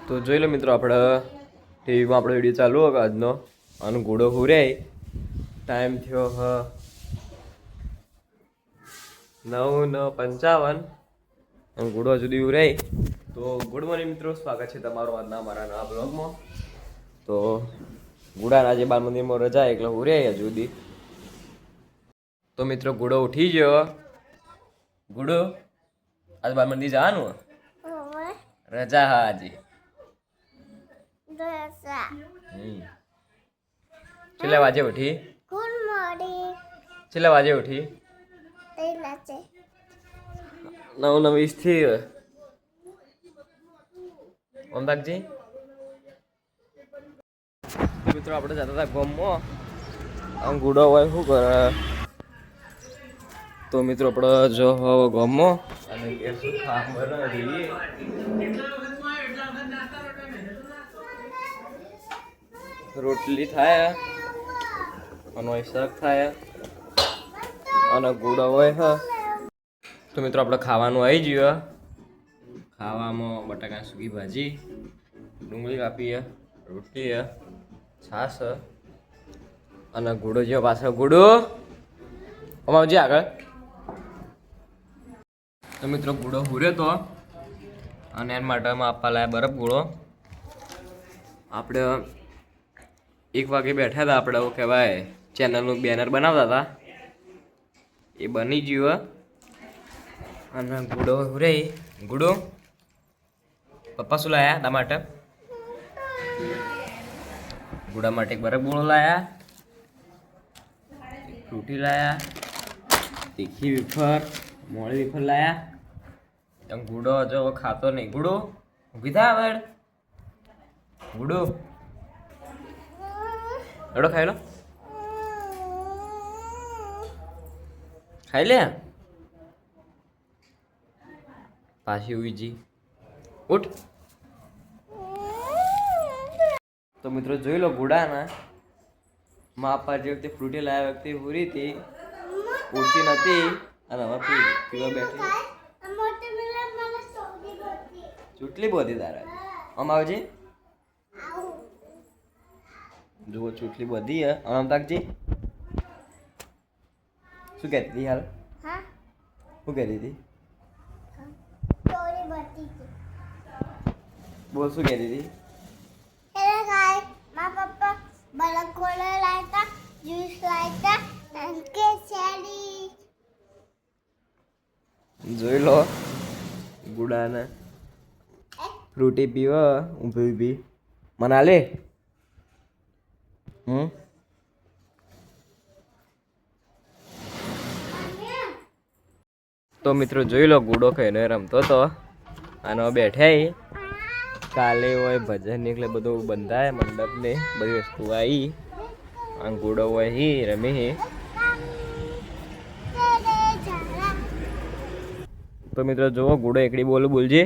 તો જોઈ લો મિત્રો, આપણે ટીવીમાં આપણો વિડીયો ચાલુ હતો આજનો, અને ઘોડો હુર્યાય ટાઈમ થયો 9:55 અને ઘોડો સુધી ઉરાય. તો ગુડ મોર્નિંગ મિત્રો, સ્વાગત છે તમારું આજના અમારા નવા બ્લોગમાં. તો ગુડાના આજે બાલ મંદિરમાં રજા એટલે ઉર્યાય હજુ સુધી. તો મિત્રો ગુડો ઉઠી ગયો. ગુડો આજે બાલ મંદિર જવાનું રજા હા આજે. કેટલા વાગે ઉઠી? Good morning. કેટલા વાગે ઉઠી? 9:20 થી. ઓમદાગજી મિત્રો આપણે જતા હતા ગામમાં. આમ ગુડો હોય શું કરે? તો મિત્રો આપણે જો ગામમાં અને શું ખાવા બનાવીએ. રોટલી થાય અને શાક થાય અને ગુડો હોય હ. તો મિત્રો આપણે ખાવાનું આવી ગયું. ખાવામાં બટાકા સૂકી ભાજી, ડુંગળી કાપીએ, રોટલી, છાશ અને ગુડો જેવો પાછળ. ગુડો અમાવજી આગળ. તો મિત્રો ગુડો હુર્યો તો અને એના માટે આપવા લાયા બરફ ગુડો. આપણે 1 વાગે બેઠા હતા. આપણે એવું કહેવાય ચેનલનું બેનર બનાવતા હતા, એ બની ગયું. અને ગુડો હુરે. ગુડો પપ્પા શું લાયા તા માટે? ગુડા માટે એક બરફ ગુડો લાયા, ફ્રૂટી લાયા, તીખી વેફર, મોળી વેફર લાયા. એમ ગુડો જો ખાતો નહીં. ગુડો ઊભી થા આવડ. ગુડો એડો ખાઈ લો, ખાઈ લે. પાછી ઉઈજી ઉઠ. તો મિત્રો જોઈ લો, ગુડાના મા પપ્પા જે વખતે ફ્રૂટી લાવ્યા વખતે પૂરી હતી, ઉડતી નથી અને હવે પીવા બેઠી. ચૂટલી બધી તારા આમ આવજે. જુઓ ચૂટલી બધી હે. આમ તાકજી. શું કહેતી હતી હાલ? શું કહેતી હતી? બોલ શું કહેતી હતી? જોઈ લો ગુડાને ફ્રૂટી પીવા ઊભી ઊભી. મના લે. તો મિત્રો જોઈ લો, ગુડો ખાઈને રમતો હતો અને બેઠા. કાલે હોય ભજન નીકળે, બધું બંધાય મંડપ ને બધી વસ્તુ આવી. આ ગુડો હોય હી રમી. તો મિત્રો જુઓ, ગુડો એકડી બોલું બોલજે.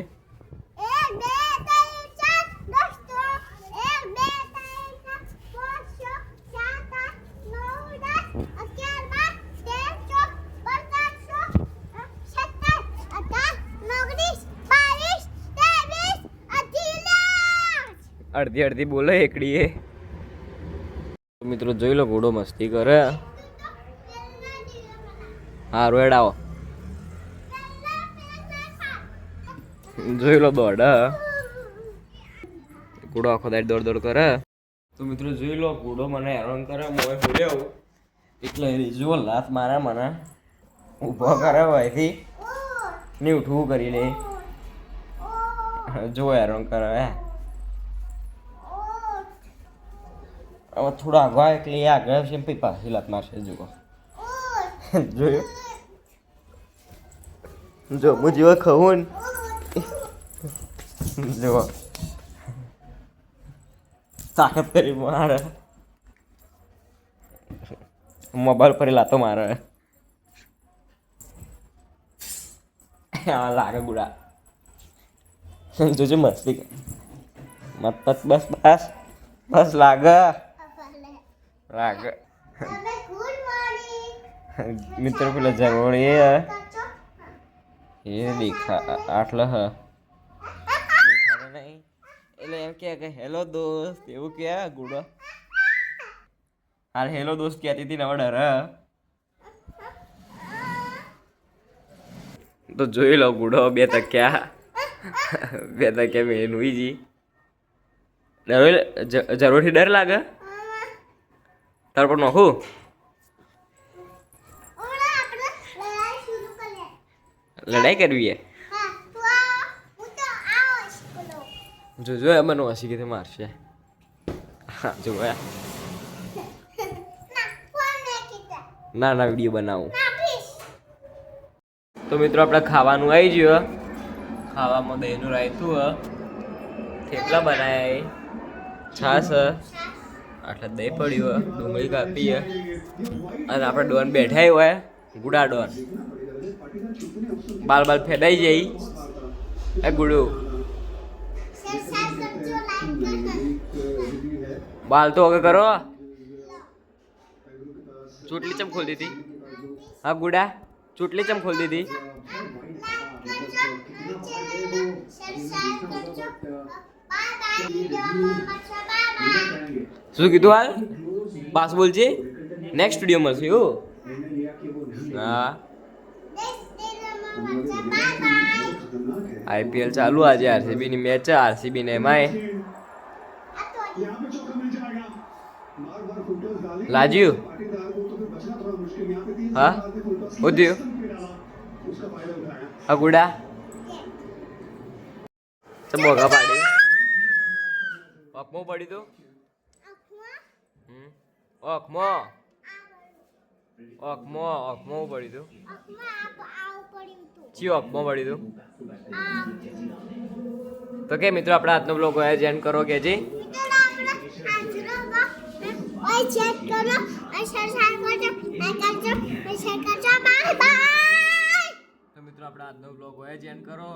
અડધી અડધી બોલે એકડી એ. મિત્રો જોઈ લો, ઘોડો મસ્તી કરે. હા રોડ આવો. જોઈ લો દોડ. ઘોડો આખો દાડ દોડ દોડ કરે. તો મિત્રો જોઈ લો, ઘોડો મને હેરાન કરે. મોય બોલ્યો એટલે જુઓ લાત મારે મને. ઊભો કરે હોયથી નહીં ઉઠવું કરીને. જો હેરાન કરે. હવે થોડો આગળ એટલે એ આગળ છે પછી પાછી લાત મારશે. જુઓ જોયું? જો હું જેવો ખાઉં ને જુઓ તાકાત કરી મારે. મોબાઈલ પર લાતો મારે. લાગે ગુડા. જોજો મસ્તી મત બસ બસ બસ બસ લાગે લાગે. મિત્રો પેલા જરોળ એ દેખા આટલા હ દેખાડે નહીં એટલે એમ કે હેલો દોસ્ત એવું કે ગુડો હાલ હેલો દોસ્ત કહેતી હતી ને હવે ડર તો જોઈ લો ગુડો બે તક્યા મેં નુઈજી જરૂરથી ડર લાગે તાર પર નોખું લડાઈ કરવી હે જો મને હસી કીધું મારશે હા જોયા ના વિડીયો બનાવું તો મિત્રો આપણે ખાવાનું આવી ગયું ખાવામાં દહીંનું રાયતું થેપલા બનાવ્યા છાસ આટલા દહીં પડ્યું ડુંગળી કાપી અને આપણે ડોન બેઠા હોય ગુડા ડોન બાલ ફેડાઈ જાય એ ગુડું બાલ તો હવે કરો ચૂંટલી ચમ ખોલી દીધી હા ગુડા ચૂંટલી ચમ ખોલી દીધી શું કીધું હાલ પાસ બોલજે નેક્સ્ટ વિડીયો મળશે એવું હા આઈપીએલ ચાલુ આજે આરસીબી ની મેચ છે આરસીબી ને એમાંય લાજ્યું હા ઉદ્યું હા ગુડા મોઘા પાડી અખમો પડી તું અખમો પડી તું ચિયો અખમો પડી તું તો કે મિત્રો આપણે આજનો બ્લોગ હોય જેન કરો કે જી તો મિત્રો આપણે આજનો બ્લોગ હોય જેન કરો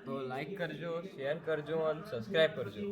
તો લાઈક કરજો શેર કરજો અને સબસ્ક્રાઈબ કરજો